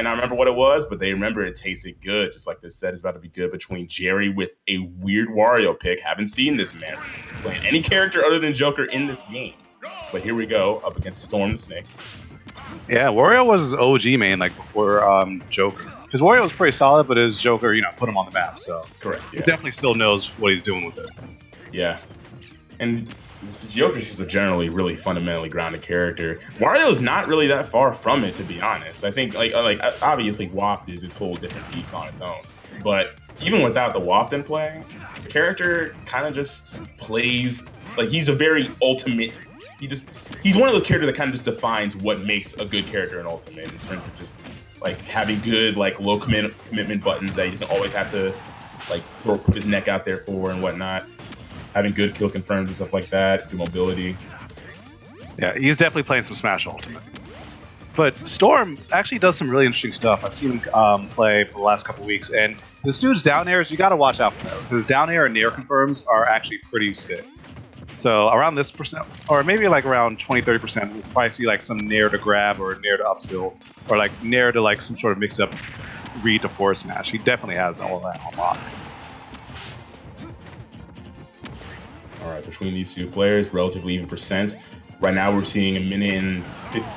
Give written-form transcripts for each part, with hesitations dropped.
might not remember what it was, but they remember it tasted good. Just like this set is about to be good between Jerry with a weird Wario pick. Haven't seen this man playing any character other than Joker in this game. But here we go, up against Storm the Snake. Yeah, Wario was his OG main, like before Joker. His Wario was pretty solid, but his Joker, put him on the map. So correct. Yeah. He definitely still knows what he's doing with it. Yeah, and Joker's just a generally really fundamentally grounded character. Wario's not really that far from it, to be honest. I think like obviously Waft is its whole different beast on its own, but even without the Waft in play, the character kind of just plays like he's a very ultimate. He's one of those characters that kind of just defines what makes a good character in Ultimate in terms of just like having good like low commitment buttons that he doesn't always have to like put his neck out there for and whatnot. Having good kill confirms and stuff like that, good mobility. Yeah, he's definitely playing some Smash Ultimate. But Storm actually does some really interesting stuff. I've seen him play for the last couple weeks, and this dude's down airs, you got to watch out for those. His down air and nair confirms are actually pretty sick. So around this percent, or maybe like around 20-30%, we'll probably see like some nair to grab or nair to upstill, or like nair to like some sort of mixed up read to forward smash. He definitely has all of that on lock. All right, between these two players, relatively even percents. Right now, we're seeing a minute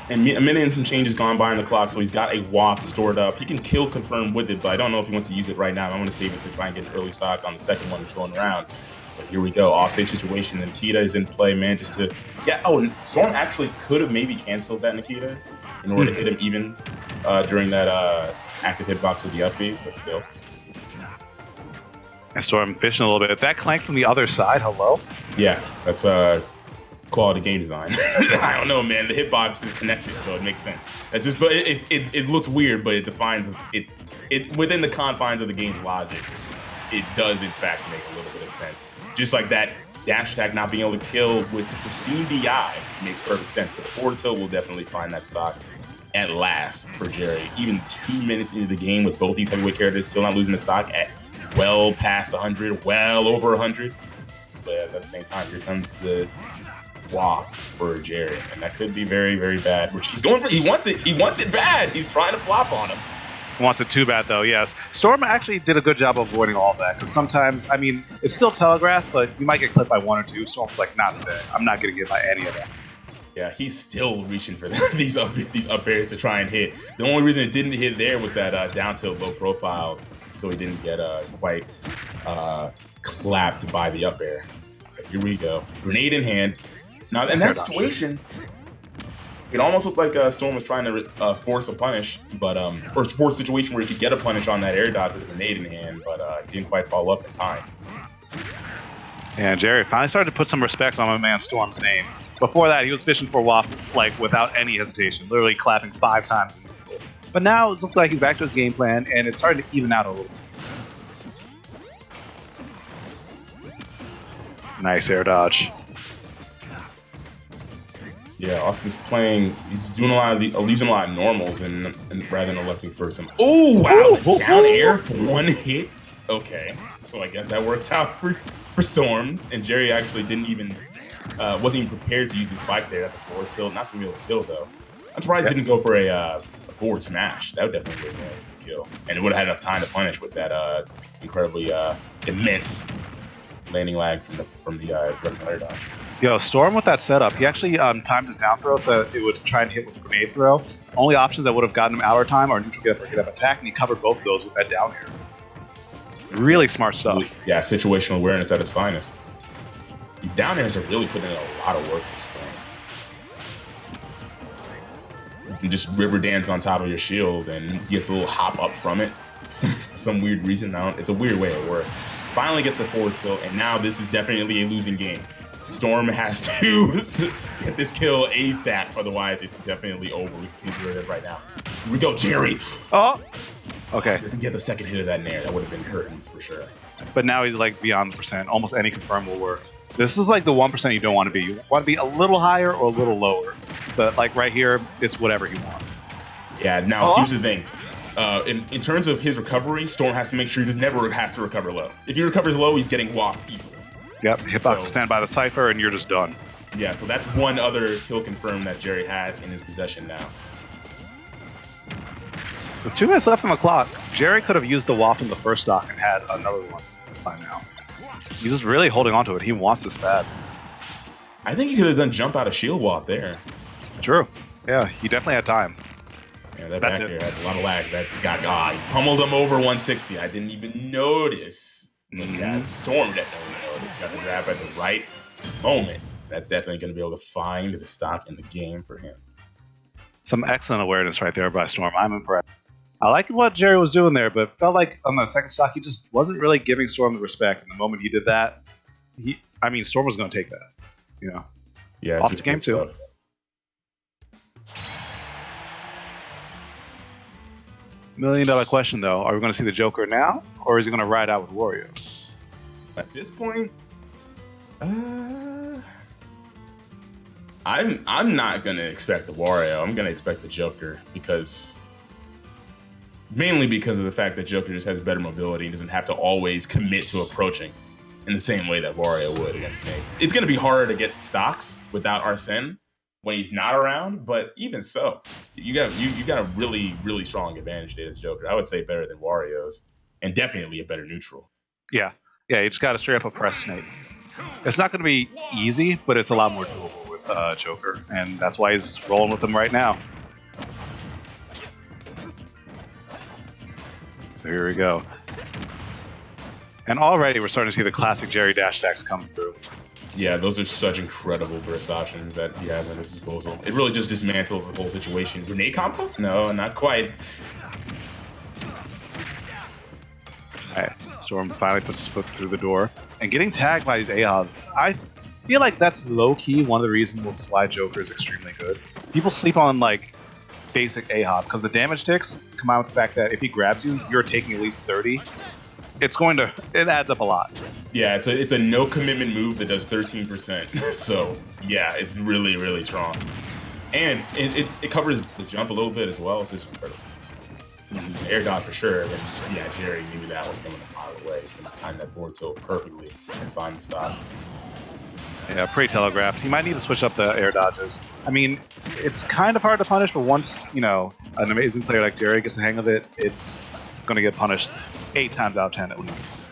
and some changes gone by on the clock. So he's got a Waft stored up. He can kill confirm with it, but I don't know if he wants to use it right now. I'm going to save it to try and get an early stock on the second one that's going around. But here we go, offstage situation. And Nikita is in play, man, just to and Storm actually could have maybe canceled that Nikita in order to hit him even during that active hitbox of the up B, but still. And Storm fishing a little bit. That clank from the other side, hello? Yeah, that's quality game design. I don't know, man. The hitbox is connected, so it makes sense. That's just, but it looks weird, but it defines it within the confines of the game's logic. It does in fact make a little bit of sense. Just like that dash attack not being able to kill with the pristine DI makes perfect sense. But the forward tilt will definitely find that stock at last for Jerry. Even 2 minutes into the game with both these heavyweight characters still not losing the stock at well past 100, well over 100. But at the same time, here comes the Waft for Jerry, and that could be very, very bad. Which he's going for. He wants it. He wants it bad. He's trying to flop on him. Wants it too bad, though, yes. Storm actually did a good job of avoiding all of that, because sometimes, I mean, it's still telegraphed, but you might get clipped by one or two. Storm's like, not today. I'm not going to get by any of that. Yeah, he's still reaching for these up airs to try and hit. The only reason it didn't hit there was that down tilt low profile, so he didn't get quite clapped by the up air. But here we go. Grenade in hand. Now, in that situation, it almost looked like Storm was trying to force a punish, but or force a situation where he could get a punish on that air dodge with a grenade in hand, but he didn't quite follow up in time. And Jerry finally started to put some respect on my man Storm's name. Before that, he was fishing for Waft like without any hesitation, literally clapping 5 times in neutral. But now it looks like he's back to his game plan, and it's starting to even out a little bit. Nice air dodge. Yeah, Austin's playing. He's doing using a lot of normals and rather than electing for some. Oh wow! Down air for one hit. Okay, so I guess that works out for Storm. And Jerry actually didn't even wasn't even prepared to use his bike there. That's a forward tilt, not to be able to kill though. I'm surprised he didn't go for a forward smash. That would definitely would have been able to kill, and it would have had enough time to punish with that incredibly immense landing lag from the air dodge. Yo, Storm with that setup, he actually timed his down throw so that it would try and hit with a grenade throw. Only options that would have gotten him hour time are neutral get up or get up attack, and he covered both of those with that down air. Really smart stuff. Yeah, situational awareness at its finest. These down airs are really putting in a lot of work for Storm. You can just river dance on top of your shield, and he gets a little hop up from it for some weird reason. It's a weird way it works. Finally gets the forward tilt, and now this is definitely a losing game. Storm has to get this kill ASAP, otherwise it's definitely over. We can see it right now. Here we go, Jerry. Oh, okay. Doesn't get the second hit of that nair. That would have been curtains for sure. But now he's like beyond the percent. Almost any confirm will work. This is like the 1% you don't want to be. You want to be a little higher or a little lower. But like right here, it's whatever he wants. Yeah. Now here's the thing. In terms of his recovery, Storm has to make sure he just never has to recover low. If he recovers low, he's getting walked easily. Yep, hitbox to stand by the Cypher, and you're just done. Yeah, so that's one other kill confirm that Jerry has in his possession now. With 2 minutes left on the clock, Jerry could have used the WAP in the first stock and had another one by now. He's just really holding on to it. He wants this bad. I think he could have done jump out of shield WAP there. True. Yeah, he definitely had time. Yeah, that back here has a lot of lag. That guy he pummeled him over 160. I didn't even notice. Storm definitely noticed. Got the grab at the right moment. That's definitely going to be able to find the stock in the game for him. Some excellent awareness right there by Storm. I'm impressed. I like what Jerry was doing there, but felt like on the second stock, he just wasn't really giving Storm the respect. And the moment he did that, Storm was going to take that. You know, yeah, off the game too. $1 million question though: are we going to see the Joker now, or is he going to ride out with Wario? At this point, I'm not going to expect the Wario. I'm going to expect the Joker mainly because of the fact that Joker just has better mobility and doesn't have to always commit to approaching in the same way that Wario would against Snake. It's going to be harder to get stocks without Arsene when he's not around, but even so, you got a really, really strong advantage there as Joker. I would say better than Wario's, and definitely a better neutral. Yeah, you just got to straight up oppress Snake. It's not going to be easy, but it's a lot more doable with Joker, and that's why he's rolling with him right now. So here we go. And already we're starting to see the classic Jerry dash attacks come through. Yeah, those are such incredible burst options that he has at his disposal. It really just dismantles the whole situation. Grenade combo? No, not quite. Alright, Storm finally puts his foot through the door. And getting tagged by these AHAs, I feel like that's low-key one of the reasons why Joker is extremely good. People sleep on, like, basic AHA, because the damage ticks come out with the fact that if he grabs you, you're taking at least 30. It adds up a lot. Yeah, it's a no commitment move that does 13%. So yeah, it's really, really strong. And it covers the jump a little bit as well. It's just incredible. Air dodge for sure, but yeah, Jerry knew that was coming a mile away. He's gonna time that forward tilt perfectly and find the stop. Yeah, pretty telegraphed. He might need to switch up the air dodges. I mean, it's kind of hard to punish, but once, an amazing player like Jerry gets the hang of it, it's gonna get punished 8 times out of 10 at least.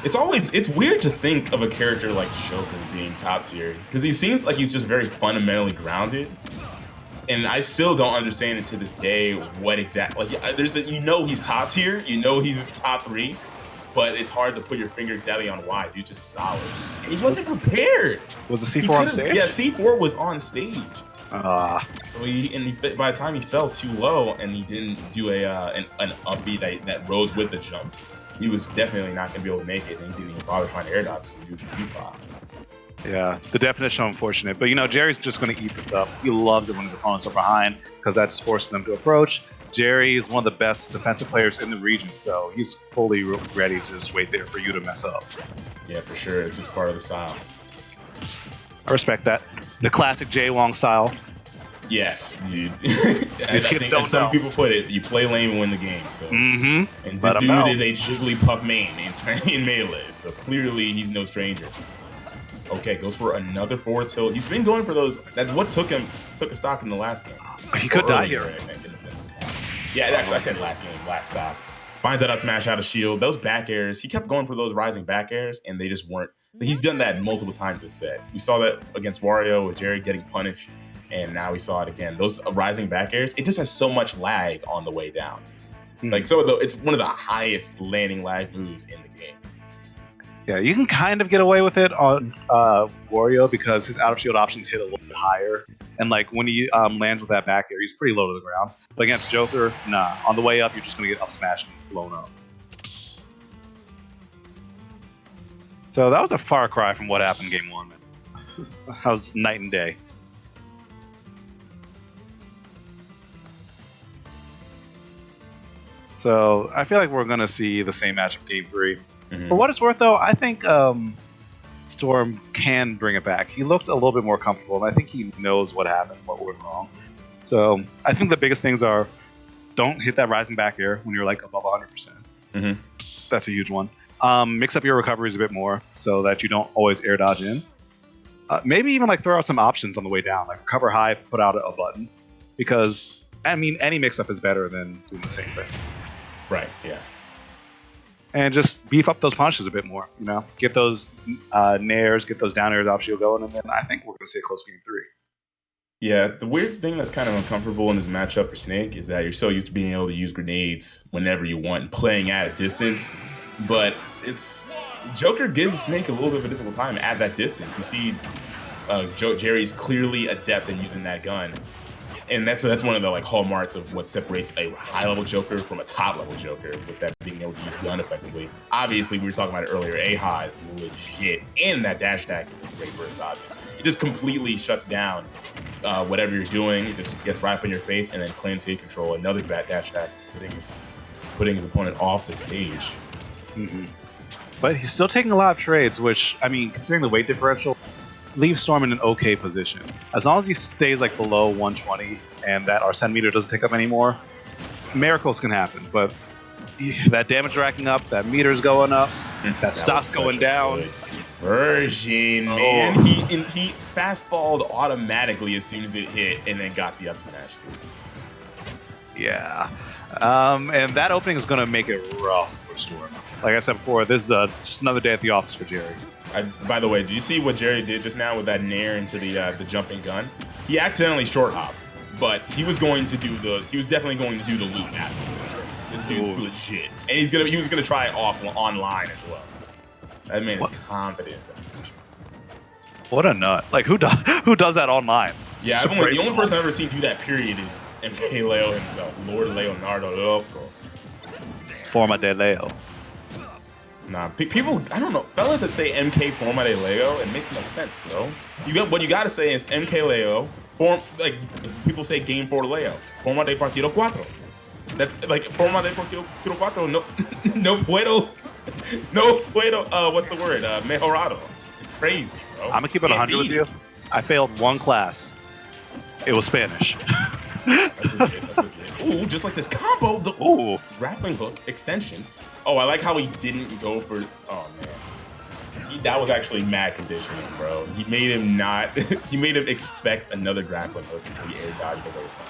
It's weird to think of a character like Joker being top tier, because he seems like he's just very fundamentally grounded. And I still don't understand it to this day what exactly, he's top tier, he's top 3, but it's hard to put your finger exactly on why. Dude's just solid. And he wasn't prepared. Was the C4 on stage? Yeah, C4 was on stage. So by the time he fell too low and he didn't do an upbeat that rose with the jump, he was definitely not going to be able to make it, and he didn't even bother trying to air dodge, so he was futile. Yeah, the definition of unfortunate. But Jerry's just going to eat this up. He loves it when his opponents are behind because that just forces them to approach. Jerry is one of the best defensive players in the region, so he's fully ready to just wait there for you to mess up. Yeah, for sure. It's just part of the style. I respect that. The classic Jay Wong style. Yes, dude. As some people put it, you play lame and win the game. So, and this dude is a Jigglypuff main in Melee, so clearly he's no stranger. Okay, goes for another forward tilt. He's been going for those. That's what took a stock in the last game. He could die here, I think, in a sense. Yeah, actually, I said last game, last stock. Finds out how to smash out of shield. Those back airs, he kept going for those rising back airs, and they just weren't. He's done that multiple times this set. We saw that against Wario with Jerry getting punished, and now we saw it again. Those rising back airs, it just has so much lag on the way down. It's one of the highest landing lag moves in the game. Yeah, you can kind of get away with it on Wario because his out of shield options hit a little bit higher. And when he lands with that back air, he's pretty low to the ground. But against Joker, nah. On the way up, you're just going to get up smashed and blown up. So that was a far cry from what happened in Game 1. That was night and day. So I feel like we're going to see the same matchup Game 3. For what it's worth, though, I think Storm can bring it back. He looked a little bit more comfortable, and I think he knows what happened, what went wrong. So I think the biggest things are don't hit that rising back air when you're above 100%. That's a huge one. Mix up your recoveries a bit more so that you don't always air dodge in. Maybe even throw out some options on the way down, recover high, put out a button, because I mean, any mix-up is better than doing the same thing. Right, yeah. And just beef up those punches a bit more, you know? Get those nairs, get those down airs off shield going, and then I think we're going to see a close game 3. Yeah, the weird thing that's kind of uncomfortable in this matchup for Snake is that you're so used to being able to use grenades whenever you want and playing at a distance. But Joker gives Snake a little bit of a difficult time at that distance. We see Jerry's clearly adept in using that gun. And that's one of the like hallmarks of what separates a high-level Joker from a top-level Joker, with that being able to use gun effectively. Obviously, we were talking about it earlier, A-Ha is legit, and that dash attack is a great burst object. It just completely shuts down whatever you're doing. It just gets right up in your face, and then claims stage control, another bad dash attack, putting his opponent off the stage. Mm-hmm. But he's still taking a lot of trades, which, I mean, considering the weight differential, leave Storm in an okay position. As long as he stays like below 120 and that Arsene meter doesn't tick up anymore, miracles can happen. But that damage racking up, that meter's going up, that stock's going down. Version, man. He fast-falled automatically as soon as it hit and then got the up smash. Yeah. And that opening is going to make it rough for Storm. Like I said before, this is just another day at the office for Jerry. By the way, do you see what Jerry did just now with that nair into the jumping gun? He accidentally short hopped, but he was definitely going to do the loop afterwards. This dude's legit, and he was gonna try it off online as well. That man is confident. What a nut! Like who does that online? Yeah, the only person I've ever seen do that period is MK Leo himself, Lord Leonardo Loco. Forma de Leo. Nah, people, I don't know, fellas that say MK Forma de Leo, it makes no sense, bro. What you gotta say is MK Leo, like, people say Game for Leo, Forma de Partido Cuatro. That's, like, Forma de Partido Cuatro, no puedo, what's the word, mejorado. It's crazy, bro. I'm gonna keep it 100 with you. I failed one class. It was Spanish. That's legit. Ooh, just like this combo, the grappling hook extension. Oh, I like how he didn't go for. Oh man, that was actually mad conditioning, bro. He made him not. He made him expect another grappling hook to be air dodged away from.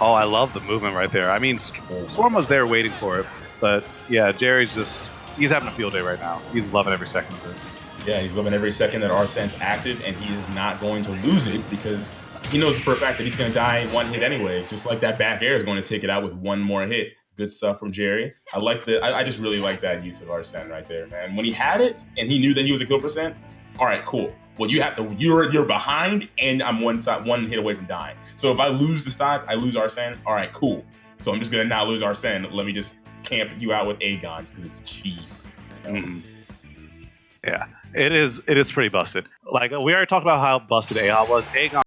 Oh, I love the movement right there. I mean, Storm was there waiting for it, but yeah, Jerry's he's having a field day right now. He's loving every second of this. Yeah, he's loving every second that Arsene's active, and he is not going to lose it because he knows for a fact that he's going to die in one hit anyways. Just like that back air is going to take it out with one more hit. Good stuff from Jerry. I just really like that use of Arsene right there, man. When he had it and he knew that he was a kill percent, all right, cool. Well, you're behind, and I'm one hit away from dying. So if I lose the stock, I lose Arsene. All right, cool. So I'm just going to not lose Arsene. Let me just camp you out with Agons because it's cheap. Mm-hmm. Yeah, it is pretty busted. Like we already talked about how busted A-Ha was. Aegon